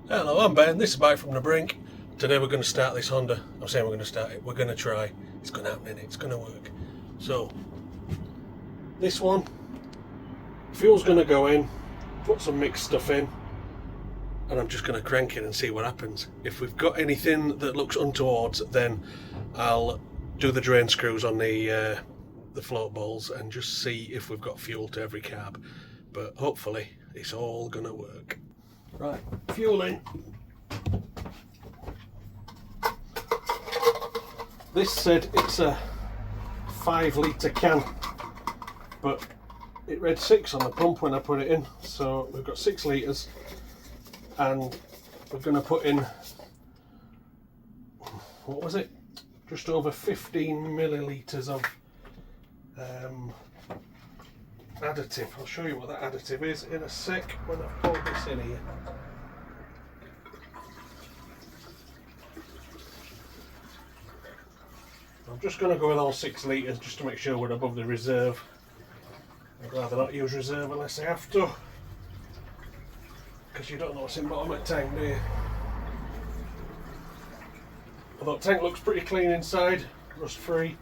Hello, I'm Ben. This is Mike from the Brink. Today we're going to start this Honda. I'm saying we're going to start it. We're going to try. It's going to happen, innit? It's going to work. So, this one, fuel's going to go in, put some mixed stuff in, and I'm just going to crank it and see what happens. If we've got anything that looks untowards, then I'll do the drain screws on the float balls and just see if we've got fuel to every carb. But hopefully, it's all going to work. Right, fuel in. This said it's a 5 litre can, but it read 6 on the pump when I put it in, so we've got 6 litres, and we're going to put in, what was it, just over 15 millilitres of additive. I'll show you what that additive is in a sec when I've pulled this in here. I'm just going to go with all 6 litres just to make sure we're above the reserve. I'd rather not use reserve unless I have to, because you don't know what's in bottom of the tank, do you? Although the tank looks pretty clean inside, rust free,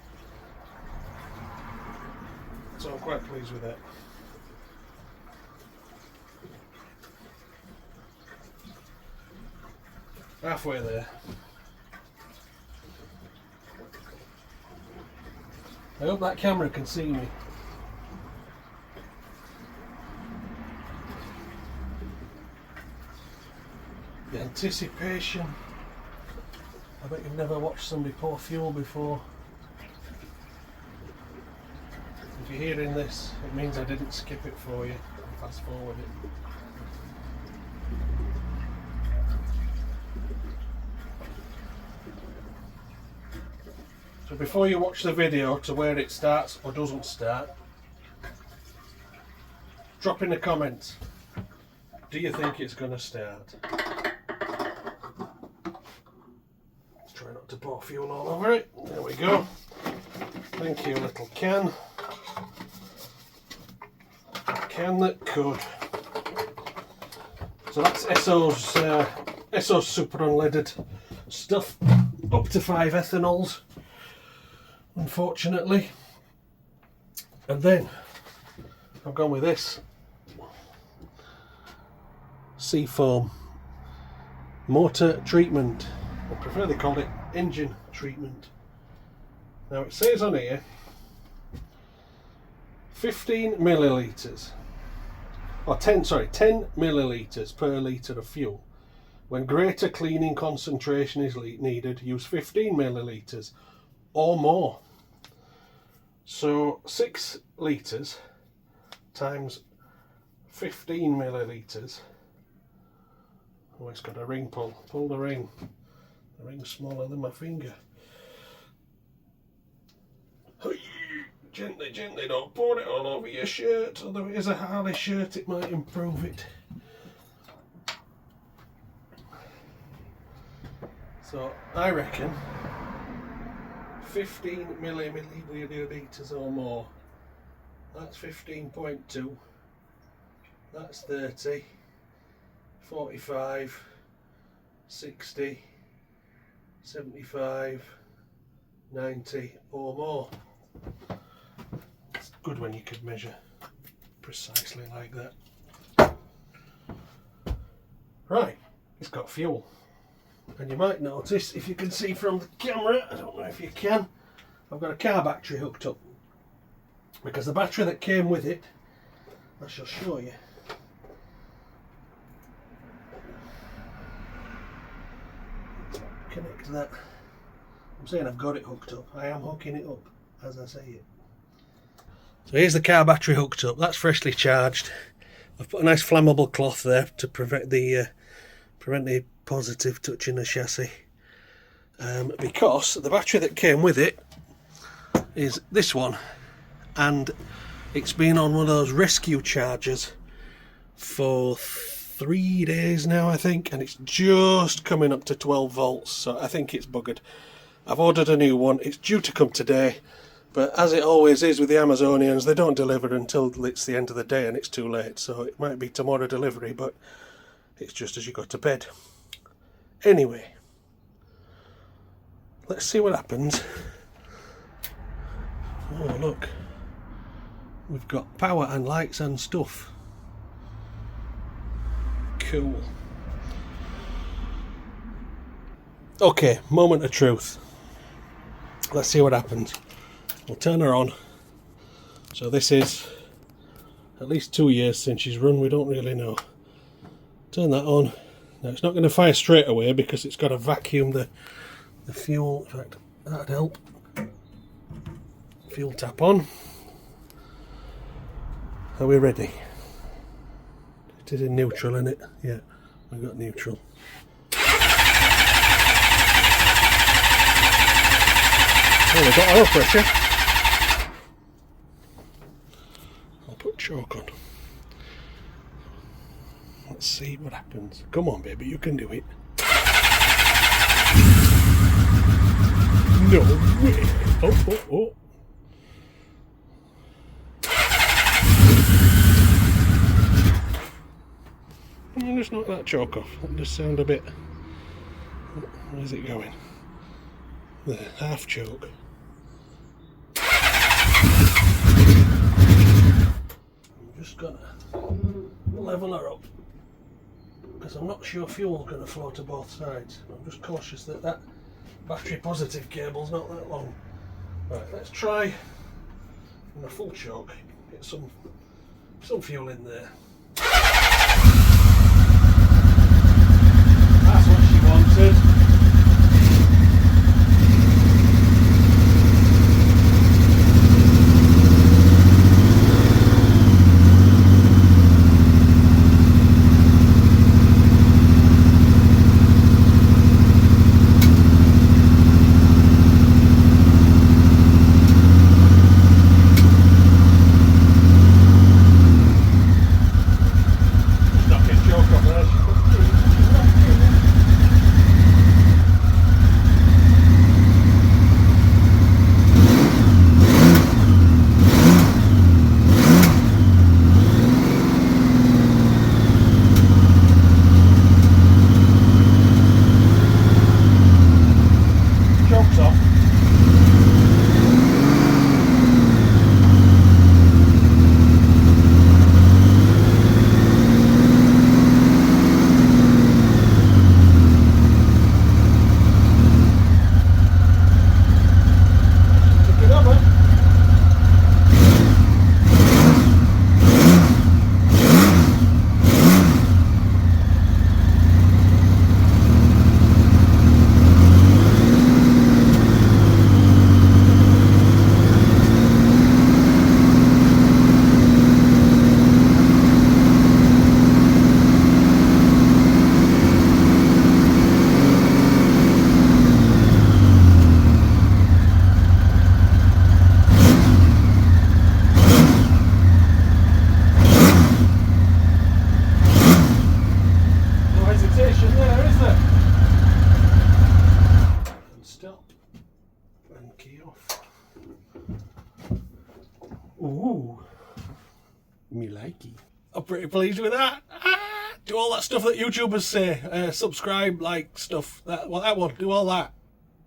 so I'm quite pleased with it. Halfway there. I hope that camera can see me. The anticipation. I bet you've never watched somebody pour fuel before. If you're hearing this, it means I didn't skip it for you. Fast forward it. So before you watch the video to where it starts or doesn't start, drop in the comments, do you think it's going to start? Let's try not to pour fuel all over it. There we go. Thank you, little can. A can that could. So that's Esso's super unleaded stuff, up to 5 ethanols. Unfortunately. And then I've gone with this Seafoam motor treatment. I prefer they called it engine treatment. Now it says on here 15 millilitres or 10 millilitres per litre of fuel. When greater cleaning concentration is needed, use 15 millilitres or more. So 6 litres times 15 millilitres. Oh, it's got a ring pull. Pull the ring. The ring's smaller than my finger. Gently, gently, don't pour it all over your shirt. Although it is a Harley shirt, it might improve it. So I reckon 15 millilitres or more. That's 15.2. That's 30, 45, 60, 75, 90 or more. It's good when you could measure precisely like that. Right, it's got fuel. And you might notice, if you can see from the camera, I don't know if you can, I've got a car battery hooked up. Because the battery that came with it, I shall show you. Connect that. I'm saying I've got it hooked up. I am hooking it up as I say it. So here's the car battery hooked up. That's freshly charged. I've put a nice flammable cloth there to prevent the positive touching the chassis, because the battery that came with it is this one, and it's been on one of those rescue chargers for 3 days now, I think, and it's just coming up to 12 volts, so I think it's buggered. I've ordered a new one. It's due to come today, but as it always is with the Amazonians, they don't deliver until it's the end of the day and it's too late, so it might be tomorrow delivery, but It's just as you go to bed. Anyway, let's see what happens. Oh look, we've got power and lights and stuff. Cool. Okay, moment of truth. Let's see what happens. We'll turn her on. So this is at least 2 years since she's run, we don't really know. Turn that on. Now it's not going to fire straight away because it's got to vacuum the fuel. In fact, that'd help. Fuel tap on. Are we ready? It is in neutral, isn't it? Yeah, we've got neutral. Oh, we've got oil pressure. I'll put choke on. Let's see what happens. Come on, baby, you can do it. No way. Oh, oh, oh. I'll just knock that choke off. That'll just sound a bit... Where's it going? There, half choke. I'm just gonna level her up because I'm not sure fuel's gonna flow to both sides. I'm just cautious that that battery positive cable's not that long. Right, let's try in a full choke. Get some fuel in there. That's what she wanted. Ooh, me likey. I'm pretty pleased with that. Do all that stuff that YouTubers say. Subscribe, like stuff. That one. Do all that.